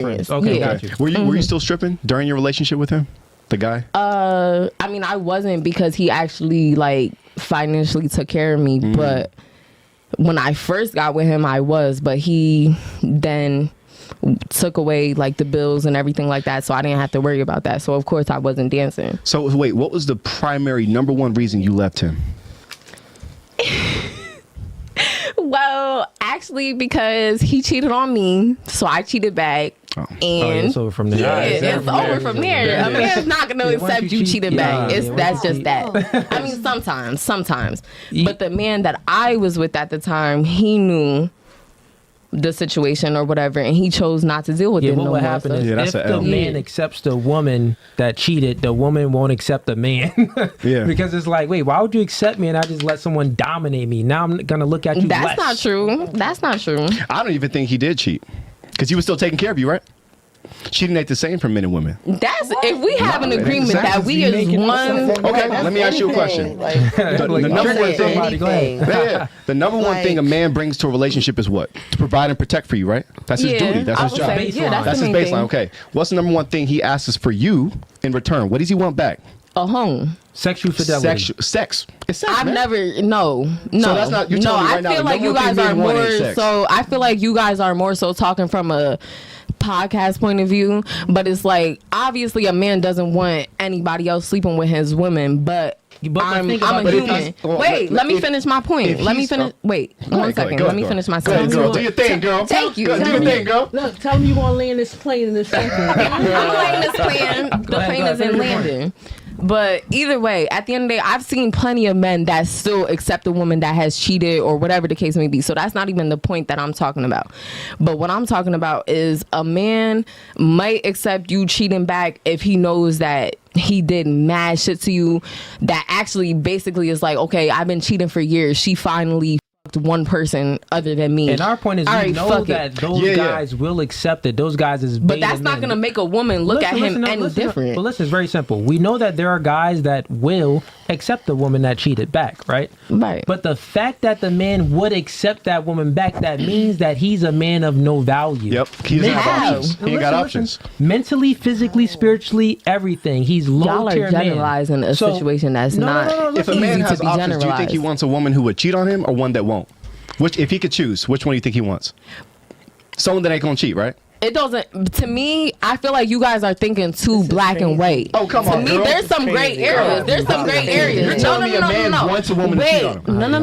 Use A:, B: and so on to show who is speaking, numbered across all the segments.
A: Okay, got you.
B: Were you still stripping during your relationship with him, the guy?
C: I mean, I wasn't, because he actually like financially took care of me. But when I first got with him, I was. But he then took away like the bills and everything like that, so I didn't have to worry about that. So of course I wasn't dancing.
B: So wait, what was the primary number one reason you left him?
C: Well, actually, because he cheated on me, so I cheated back. And
A: it's over from there.
C: Yeah, it's over from there. A man's not gonna accept you cheated back. That's just that. I mean, sometimes. But the man that I was with at the time, he knew the situation or whatever, and he chose not to deal with it.
A: What would happen is if the man accepts the woman that cheated, the woman won't accept the man. Because it's like, wait, why would you accept me and I just let someone dominate me? Now I'm gonna look at you.
C: That's not true. That's not true.
B: I don't even think he did cheat, because he was still taking care of you, right? Cheating ain't the same for men and women.
C: That's if we have an agreement that we is one.
B: Okay, let me ask you a question. The number one thing a man brings to a relationship is what? To provide and protect for you, right? That's his duty. That's his job. That's his baseline. Okay. What's the number one thing he asks for you in return? What does he want back?
C: A home.
A: Sexual fidelity.
B: Sex. It's sex.
C: I've never. No.
B: So that's not. You're telling me right now.
C: I feel like you guys are more. So I feel like you guys are more so talking from a podcast point of view, but it's like obviously a man doesn't want anybody else sleeping with his women, but I'm a human. Wait, let me finish my point. Let me finish. Wait, 1 second. Let me finish my sentence.
B: Girl, do your thing, girl.
C: Thank you.
B: Do your thing, girl.
D: Look, tell him you want to land this plane in this second.
C: I'm landing this plane. The plane isn't landing. But either way, at the end of the day, I've seen plenty of men that still accept a woman that has cheated or whatever the case may be. So that's not even the point that I'm talking about. But what I'm talking about is a man might accept you cheating back if he knows that he did mad shit to you that actually basically is like, okay, I've been cheating for years. She finally one person other than me.
A: And our point is, we know that those guys will accept it. Those guys is
C: but that's not going to make a woman look at him any different.
A: But listen, it's very simple. We know that there are guys that will accept the woman that cheated back, right?
C: Right.
A: But the fact that the man would accept that woman back, that means that he's a man of no value.
B: Yep. He doesn't have options. He ain't got options.
A: Mentally, physically, spiritually, everything. He's low tier man.
C: Y'all are generalizing a situation that's not
B: if a man has options, do you think he wants a woman who would cheat on him or one that won't? Which, if he could choose, which one do you think he wants? Someone that ain't gonna cheat, right?
C: It doesn't. To me, I feel like you guys are thinking too black and white.
B: Oh, come on,
C: to me,
B: girl.
C: there's some gray areas. There's some gray areas.
B: You're telling me a man wants a woman to cheat on him.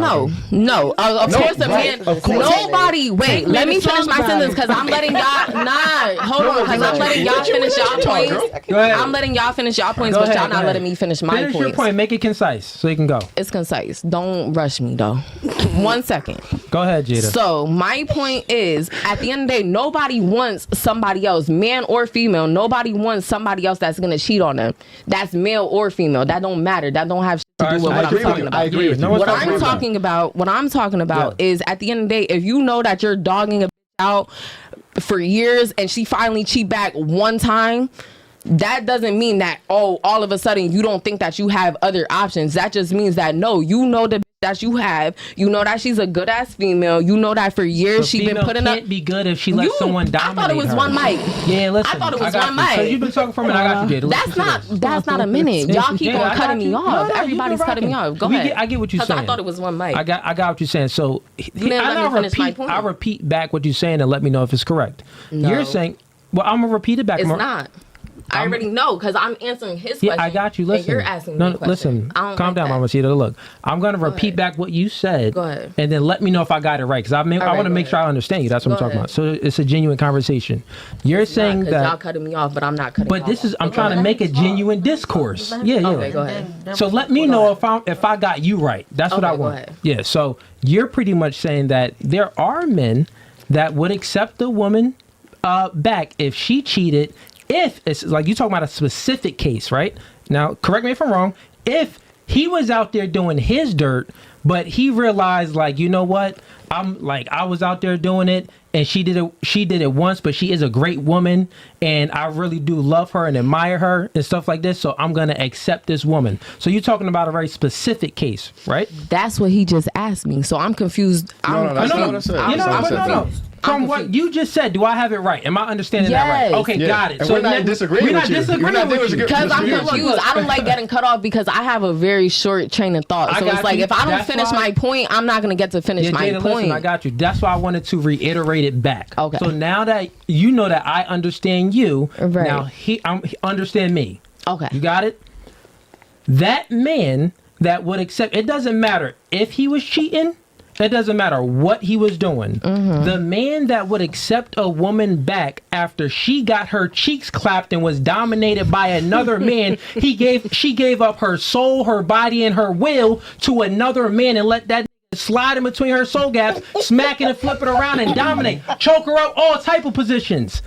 C: No. Of course, a man. Nobody. Wait. Let me finish my sentence because I'm letting y'all. Hold on, because I'm letting y'all finish y'all points. I'm letting y'all finish y'all points, but y'all not letting me finish my points.
A: Finish your point. Make it concise so you can go.
C: It's concise. Don't rush me though. 1 second.
A: Go ahead, Jada.
C: So my point is, at the end of the day, nobody wants somebody else, man or female. Nobody wants somebody else that's gonna cheat on them. That's male or female. That don't matter. That don't have to do with what I'm talking about.
B: I agree with you.
C: What I'm talking about is, at the end of the day, if you know that you're dogging a bitch out for years and she finally cheat back one time, that doesn't mean that, all of a sudden you don't think that you have other options. That just means that, no, you know the that you have, you know that she's a good ass female, you know that for years she's been putting up.
A: Can't be good if she lets someone dominate her.
C: I thought it was one mic.
A: Yeah, listen.
C: I thought it was one mic.
A: So you've been talking for a minute. I got you, Jada.
C: That's not a minute. Y'all keep on cutting me off. Everybody's cutting me off. Go ahead.
A: I get what you're saying.
C: I thought it was one mic.
A: I got what you're saying. So I repeat back what you're saying and let me know if it's correct.
C: No.
A: You're saying, well, I'm gonna repeat it back.
C: It's not. I already know because I'm answering his question.
A: Yeah, I got you. Listen,
C: and you're asking me
A: listen. Calm down, Mama Cita. Look, I'm gonna repeat back what you said.
C: Go ahead.
A: And then let me know if I got it right, because I want to make sure I understand you. That's what I'm talking about. So it's a genuine conversation. You're saying that
C: y'all cutting me off, but I'm not cutting.
A: But this is I'm trying to make a genuine discourse. Yeah.
C: Okay, go ahead.
A: So let me know if I got you right. That's what I want.
C: Go ahead.
A: Yeah. So you're pretty much saying that there are men that would accept the woman back if she cheated. If it's like you talking about a specific case, right? Now, correct me if I'm wrong. If he was out there doing his dirt, but he realized, like, you know what? I was out there doing it, and she did it once, but she is a great woman, and I really do love her and admire her and stuff like this. So I'm gonna accept this woman. So you're talking about a very specific case, right?
C: That's what he just asked me. So I'm confused.
B: No, that's not what I said.
A: from what you just said, do I have it right? Am I understanding that right? Okay, got it.
B: And so we're not disagreeing with you.
C: Because I'm confused. I don't like getting cut off because I have a very short train of thought. So it's like if I don't finish my point, I'm not going to get to finish my point.
A: Listen, I got you. That's why I wanted to reiterate it back. Okay. So now that you know that I understand you, now understand me. Okay. You got it? That man that would accept, it doesn't matter if he was cheating, it doesn't matter what he was doing. The man that would accept a woman back after she got her cheeks clapped and was dominated by another man, she gave up her soul, her body, and her will to another man and let that slide in between her soul gaps, smack it and flip it around and dominate, choke her out, all type of positions.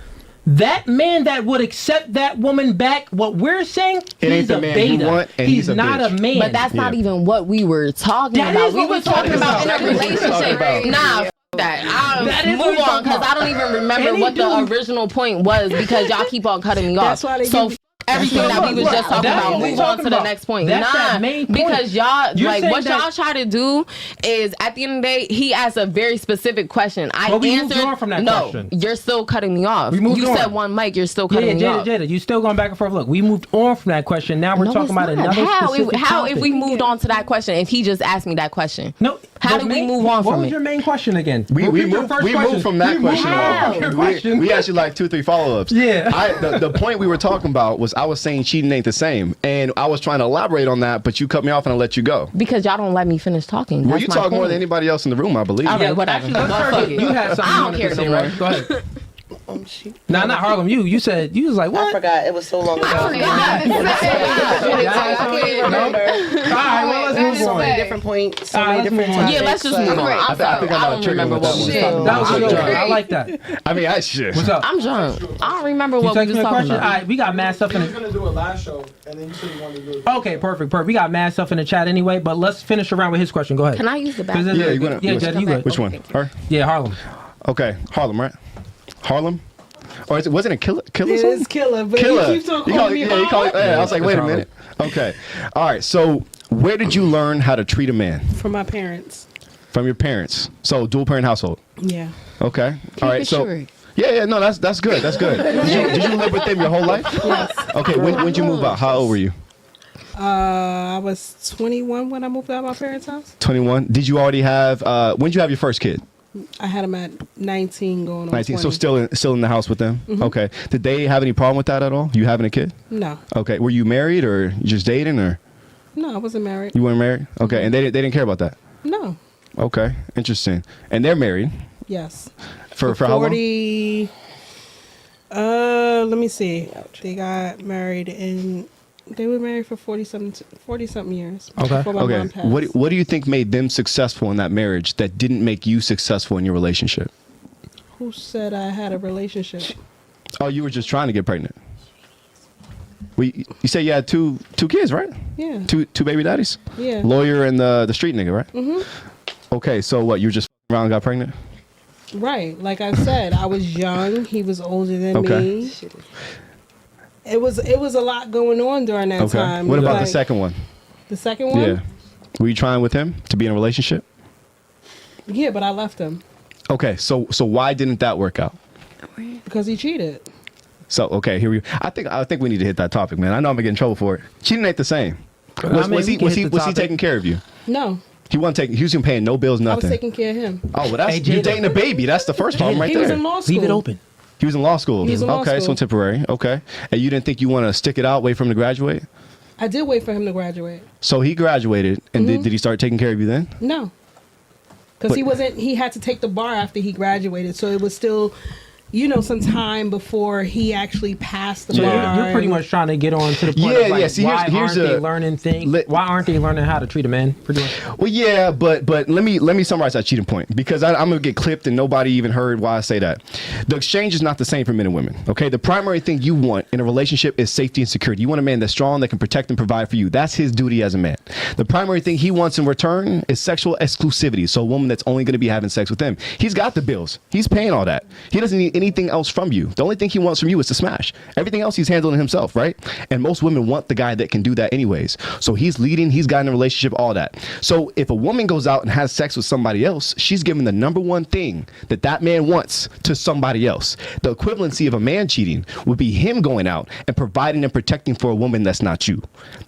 A: That man that would accept that woman back, what we're saying, he's a beta. He's not a man.
C: But that's not even what we were talking about. We were talking about in a relationship. Nah, that. I'll move on because I don't even remember what the original point was because y'all keep on cutting me off. So everything that we was just talking about. Move on to the next point. Because y'all, like, what y'all try to do is, at the end of the day, he asked a very specific question. I answered, from that question. You're still cutting me off. You said one mic, you're still cutting me off.
A: Jada, you still going back and forth. Look, we moved on from that question. Now we're talking about another specific
C: How if we moved on to that question, if he just asked me that question? No. How did we move on from it?
A: What was your main question again?
B: We moved from that question. We actually like 2-3 follow-ups.
A: Yeah.
B: The point we were talking about was I was saying cheating ain't the same. And I was trying to elaborate on that, but you cut me off and I let you go.
C: Because y'all don't let me finish talking.
B: Well, you talk more than anybody else in the room, I believe.
C: All right, whatever.
A: You had something I don't care no more. Go ahead. Nah, not Harlem. You said, you was like, what?
E: I forgot. It was so long ago.
C: I forgot.
E: I can't remember.
A: All right, well, let's move on.
E: So many different points. So many different topics.
C: Yeah, let's just move on.
B: I think I don't remember what we was talking about.
A: That was good. I like that.
B: I mean, shit.
A: What's up?
C: I'm drunk. I don't remember what we was talking about.
A: All right, we got mad stuff in
F: it. You were going to do it last show, and then you said you wanted to do it.
A: Okay, perfect. We got mad stuff in the chat anyway, but let's finish around with his question. Go ahead.
C: Can I use the bathroom?
B: Yeah, you go. Which one? Her?
A: Yeah, Harlem.
B: Okay, Harlem, right? Harlem? Or wasn't it Killer?
D: It is Killer, but he keeps on calling me Harlem.
B: I was like, wait a minute. Okay. All right, so where did you learn how to treat a man?
D: From my parents.
B: From your parents. So dual parent household.
D: Yeah.
B: Okay. All right. So yeah, no, that's good. That's good. Did you live with them your whole life?
D: Yes.
B: Okay. When did you move out? How old were you?
D: I was 21 when I moved out of my parents' house.
B: 21. Did you already have? When did you have your first kid?
D: I had him at 19 going on
B: 19.
D: 20.
B: So still in the house with them. Okay. Did they have any problem with that at all? You having a kid?
D: No.
B: Okay. Were you married or you just dating or?
D: No, I wasn't married.
B: You weren't married? Okay. And they didn't care about that?
D: No.
B: Okay. Interesting. And they're married?
D: Yes.
B: For how long? 40.
D: Let me see. They got married and they were married for 40 something years.
B: Okay. What do you think made them successful in that marriage that didn't make you successful in your relationship?
D: Who said I had a relationship?
B: Oh, you were just trying to get pregnant. You said you had two kids, right?
D: Yeah.
B: Two baby daddies?
D: Yeah.
B: Lawyer and the street nigga, right?
D: Mm-hmm.
B: Okay, so what, you were just around and got pregnant?
D: Right. Like I said, I was young. He was older than me. It was a lot going on during that time.
B: What about the second one?
D: The second one?
B: Yeah. Were you trying with him to be in a relationship?
D: Yeah, but I left him.
B: Okay, so why didn't that work out?
D: Because he cheated.
B: So okay, here we. I think we need to hit that topic, man. I know I'm gonna get in trouble for it. Cheating ain't the same. Was he taking care of you?
D: No.
B: He wasn't paying no bills, nothing.
D: I was taking care of him.
B: Oh, well, that's you dating a baby. That's the first problem right there.
D: He was in law school.
A: Leave it open.
B: He was in law school.
D: He was in law school.
B: So temporary. Okay. And you didn't think you want to stick it out, wait for him to graduate?
D: I did wait for him to graduate.
B: So he graduated, and did he start taking care of you then?
D: No. Because he had to take the bar after he graduated. So it was still, some time before he actually passed the bar.
A: You're pretty much trying to get on to the point
B: See,
A: why aren't they learning things? Why aren't they learning how to treat a man? Pretty much.
B: Well, yeah, but let me summarize that cheating point because I'm going to get clipped and nobody even heard why I say that. The exchange is not the same for men and women, okay? The primary thing you want in a relationship is safety and security. You want a man that's strong, that can protect and provide for you. That's his duty as a man. The primary thing he wants in return is sexual exclusivity, so a woman that's only going to be having sex with him. He's got the bills. He's paying all that. He doesn't need anything else from you. The only thing he wants from you is to smash. Everything else he's handling himself, right? And most women want the guy that can do that anyways. So he's leading, he's got in a relationship, all that. So if a woman goes out and has sex with somebody else, she's giving the number one thing that man wants to somebody else. The equivalency of a man cheating would be him going out and providing and protecting for a woman that's not you.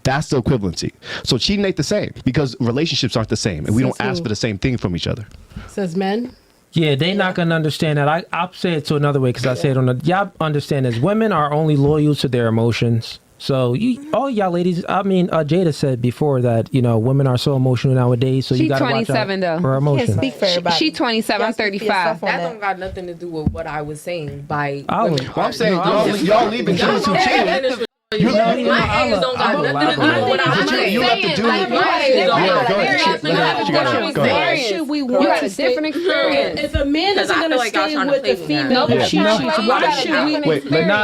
B: That's the equivalency. So cheating ain't the same because relationships aren't the same and we don't ask for the same thing from each other.
D: Says men.
A: Yeah, they not gonna understand that. I'll say it to another way because I say it on the. Y'all understand this. Women are only loyal to their emotions. So all y'all ladies. I mean, Jada said before that women are so emotional nowadays. So you gotta watch out for her emotions.
G: Speak for everybody.
H: She 27, I'm 35.
C: That don't got nothing to do with what I was saying by.
B: Well, I'm saying y'all leaving dudes who cheated.
C: My hands don't got nothing to do with what I'm saying.
B: You left the dude.
D: Why should we want to stay? If a man isn't going to stay with a female that she cheats, why should we?
B: Wait,
A: hold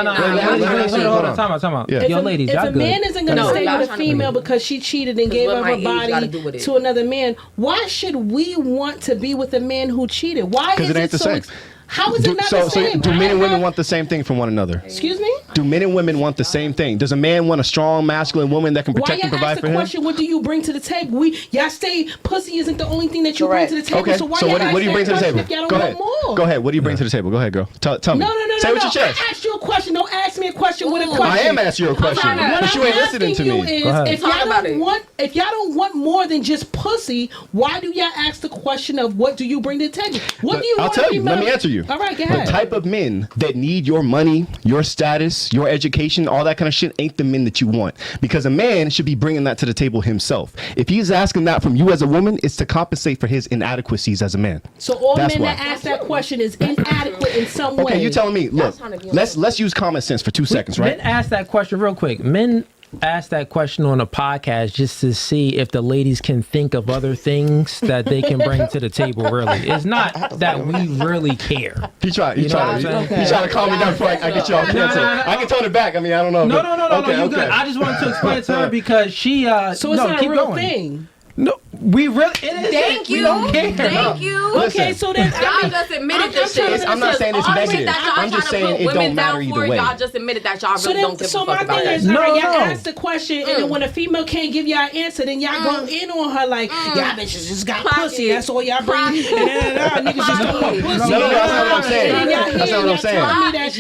A: on, time out. Yo, ladies,
D: if a man isn't going to stay with a female because she cheated and gave up her body to another man, why should we want to be with a man who cheated? Why is it so? How is it not the same?
B: So do men and women want the same thing from one another?
D: Excuse me?
B: Do men and women want the same thing? Does a man want a strong, masculine woman that can protect and provide for him?
D: Question, what do you bring to the table? Y'all say pussy isn't the only thing that you bring to the table.
B: Okay,
D: so
B: what do you bring to the table?
D: Go ahead.
B: Go ahead. What do you bring to the table? Go ahead, girl. Tell me.
D: No.
B: Say with your chest.
D: I asked you a question. Don't ask me a question with a question.
B: I am asking you a question. But you ain't listening to me.
D: If y'all don't want more than just pussy, why do y'all ask the question of what do you bring to the table? What do you want?
B: I'll tell you. Let me answer you.
D: All right, go ahead.
B: The type of men that need your money, your status, your education, all that kind of shit ain't the men that you want. Because a man should be bringing that to the table himself. If he's asking that from you as a woman, it's to compensate for his inadequacies as a man.
D: So all men that ask that question is inadequate in some way.
B: Okay, you telling me, look, let's use common sense for 2 seconds, right?
A: Men ask that question real quick. Men ask that question on a podcast just to see if the ladies can think of other things that they can bring to the table. Really, it's not that we really care.
B: He tried to calm me down before I get you all canceled. I can tone it back. I mean, I don't know.
A: No, you good. I just wanted to explain it to her because she.
D: So it's not a real thing.
A: No, we really. It is.
C: Thank you.
A: We don't care.
C: Thank you.
D: Okay, so then
C: y'all just admitted this shit.
B: I'm not saying it's negative. I'm just saying it don't matter either way.
C: Y'all just admitted that y'all really don't give a fuck about that.
D: So my thing is, y'all ask the question, and then when a female can't give y'all an answer, then y'all go in on her like, y'all bitches just got pussy. That's all y'all bring. And niggas just don't want pussy.
B: No, that's not what I'm saying. That's not what I'm saying.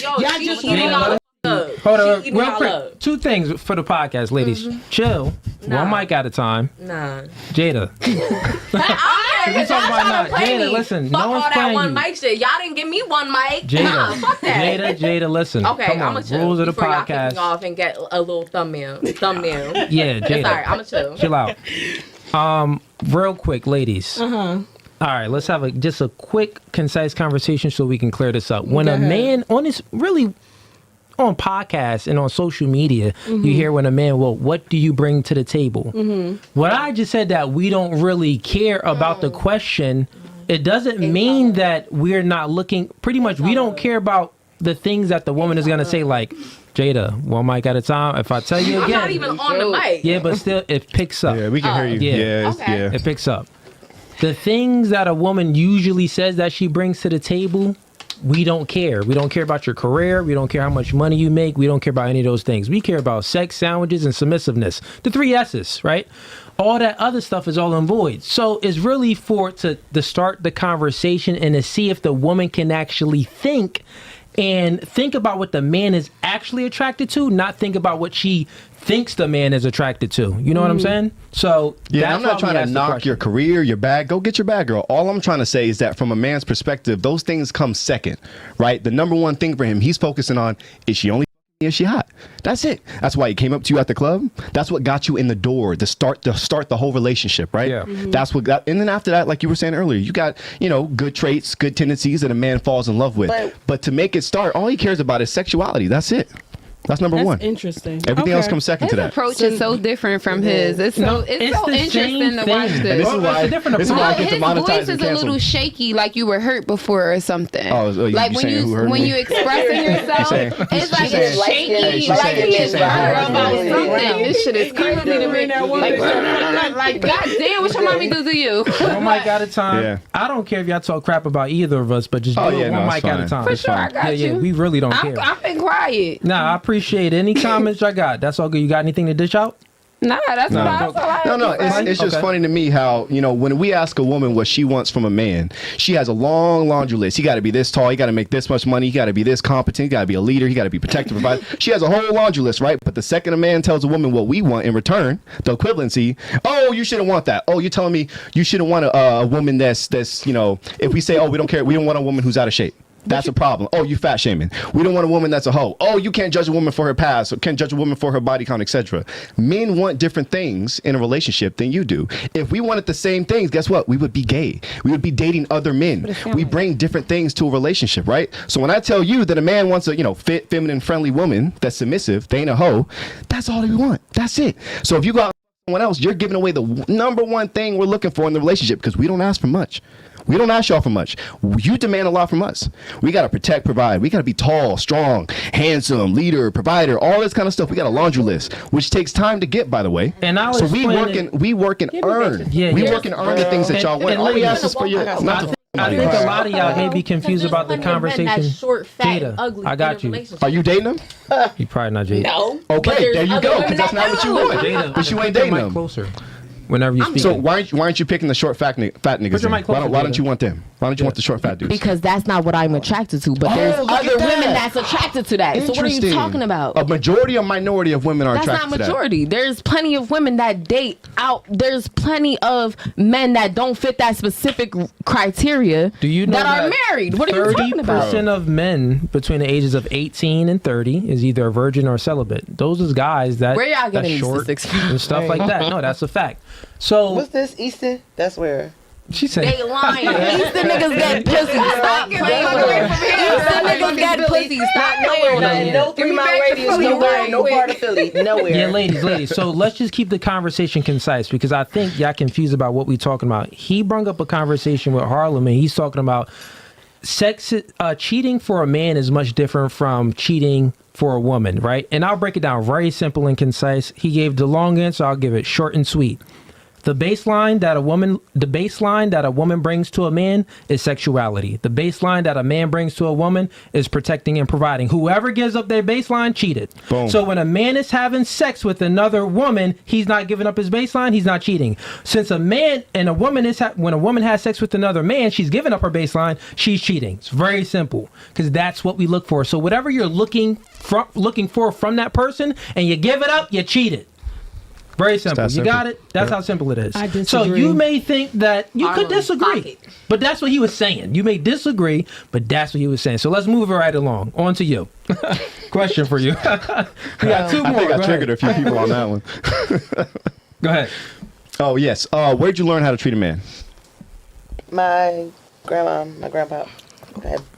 C: Y'all just eating all the
A: Hold on, real quick. 2 things for the podcast, ladies. Chill. One mic at a time.
C: Nah.
A: Jada.
C: You
A: talking about Jada, listen.
C: Fuck
A: No one's
C: all that
A: playing
C: one
A: you.
C: mic shit. Y'all didn't give me one mic.
A: Jada.
C: Nah, fuck that.
A: Jada, listen.
C: Okay,
A: Come
C: I'm
A: on.
C: a chill.
A: Rules of the
C: Before y'all kick
A: podcast.
C: me off and get a little thumbnail.
A: Yeah, Jada.
C: It's alright, I'm a chill.
A: Chill out. Real quick, ladies. All right, let's have just a quick, concise conversation so we can clear this up. When a man on this really on podcasts and on social media, you hear when a man, well, what do you bring to the table? What I just said that we don't really care about the question, it doesn't mean that we're not looking, pretty much we don't care about the things that the woman is going to say, like, Jada, one mic at a time. If I tell you again.
C: I'm not even on the mic.
A: Yeah, but still, it picks up.
B: Yeah, we can hear you.
A: Yeah, it picks up. The things that a woman usually says that she brings to the table, we don't care. We don't care about your career. We don't care how much money you make. We don't care about any of those things. We care about sex, sandwiches, and submissiveness. The 3 S's, right? All that other stuff is all in void. So it's really to start the conversation and to see if the woman can actually think about what the man is actually attracted to, not think about what she thinks the man is attracted to. You know what I'm saying? So
B: yeah, I'm not trying to knock your career, your bag. Go get your bag, girl. All I'm trying to say is that from a man's perspective, those things come second, right? The number one thing for him, he's focusing on, is she only is she hot? That's it. That's why he came up to you at the club. That's what got you in the door to start the whole relationship, right? Yeah. That's what got, and then after that, like you were saying earlier, you got, good traits, good tendencies that a man falls in love with. But to make it start, all he cares about is sexuality. That's it. That's number one.
D: Interesting.
B: Everything else comes second to that.
G: His approach is so different from his. It's so interesting to watch this.
B: This is why I get
G: his
B: demonetized
G: voice
B: and
G: is a little
B: canceled.
G: shaky, like you were hurt before or something.
B: Oh,
G: like when you expressing yourself, it's like it's shaky, like he is hurt about something. This shit is crazy to me. Like, goddamn, what your mommy do to you?
A: One mic at a time. Yeah. I don't care if y'all talk crap about either of us, but just do it one mic at a time.
G: For sure, I got you.
A: Yeah, we really don't care.
G: I've been quiet.
A: Nah, I appreciate any comments I got. That's all good. You got anything to dish out?
G: Nah, that's all I have.
B: No, it's just funny to me how, when we ask a woman what she wants from a man, she has a long laundry list. He got to be this tall. He got to make this much money. He got to be this competent. He got to be a leader. He got to be protective. Provider. She has a whole laundry list, right? But the second a man tells a woman what we want in return, the equivalency, oh, you shouldn't want that. Oh, you're telling me you shouldn't want a woman that's if we say, oh, we don't care. We don't want a woman who's out of shape. That's a problem. Oh, you fat shaming. We don't want a woman that's a hoe. Oh, you can't judge a woman for her past, or can't judge a woman for her body count, etc. Men want different things in a relationship than you do. If we wanted the same things, guess what? We would be gay. We would be dating other men. We bring different things to a relationship, right? So when I tell you that a man wants a fit, feminine, friendly woman that's submissive, they ain't a hoe, that's all they want. That's it. So if you go out with someone else, you're giving away the number one thing we're looking for in the relationship, because we don't ask for much. We don't ask y'all for much. You demand a lot from us. We got to protect, provide. We got to be tall, strong, handsome, leader, provider, all this kind of stuff. We got a laundry list, which takes time to get, by the way.
A: And
B: so we work and earn. We work and earn the things that y'all want. All we ask is for your.
A: I think a lot of y'all may be confused about the conversation.
C: Short, fat,
A: Jada,
C: ugly,
A: I got you.
B: Are you dating them?
A: You probably not Jada.
C: No.
B: Okay, there you go. Because that's not what you want.
A: Jada,
B: but you ain't dating them.
A: Closer. Whenever you speak.
B: So why aren't you picking the short fat niggas? Why don't you want them? Why don't you want the short fat dudes?
C: Because that's not what I'm attracted to. But there's other women that's attracted to that. So what are you talking about?
B: A majority or minority of women are attracted to that.
C: That's not majority. There's plenty of women that date out. There's plenty of men that don't fit that specific criteria.
A: Do you know
C: that are married? What are you talking about?
A: 30% of men between the ages of 18 and 30 is either a virgin or celibate. Those is guys that
C: where y'all getting these
A: short
C: statistics from?
A: and stuff like that. No, that's a fact. So
E: what's this, Easton? That's where.
A: She said
C: they lying. Easton niggas get pussy. Stop playing with me. Easton niggas get pussy. Stop playing with me.
E: No 3 mile radius, nowhere, no part of Philly, nowhere.
A: Yeah, ladies. So let's just keep the conversation concise, because I think y'all confused about what we talking about. He brought up a conversation with Harlem, and he's talking about cheating for a man is much different from cheating for a woman, right? And I'll break it down very simple and concise. He gave the long answer. I'll give it short and sweet. The baseline that a woman brings to a man is sexuality. The baseline that a man brings to a woman is protecting and providing. Whoever gives up their baseline cheated. Boom. So when a man is having sex with another woman, he's not giving up his baseline. He's not cheating. Since a man and a woman when a woman has sex with another man, she's giving up her baseline. She's cheating. It's very simple, because that's what we look for. So whatever you're looking for from that person, and you give it up, you cheated. Very simple. You got it? That's how simple it is.
D: I disagree.
A: So you may think that you could disagree, but that's what he was saying. You may disagree, but that's what he was saying. So let's move it right along. On to you. Question for you. We got two more.
B: I think I triggered a few people on that one.
A: Go ahead.
B: Oh, yes. Where'd you learn how to treat a man?
E: My grandma, my grandpa.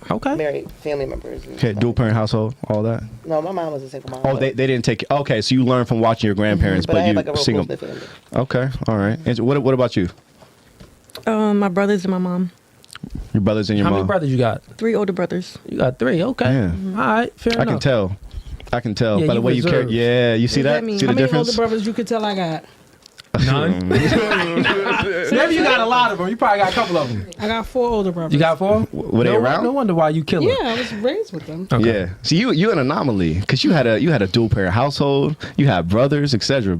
A: Okay.
E: Married family members.
B: Okay, dual parent household, all that.
E: No, my mom was a single mom.
B: Oh, they didn't take. Okay, so you learned from watching your grandparents,
E: but I had
B: you
E: like a real
B: single.
E: close family.
B: Okay, all right. And so what about you?
H: My brothers and my mom.
B: Your brothers and your mom.
A: How many brothers you got?
H: 3 older brothers.
A: You got 3. Okay.
B: Yeah.
A: All right. Fair enough.
B: I can tell
A: Yeah,
B: by the way you carry. Yeah, you see that? See the
D: How many
B: difference?
D: older brothers you could tell I got?
A: None. Maybe you got a lot of them. You probably got a couple of them.
D: I got 4 older brothers.
A: You got 4?
B: Were they around?
A: No wonder why you kill
D: Yeah, I was raised with them.
B: Okay. Yeah. See, you an anomaly, because you had a dual parent household. You had brothers, etc.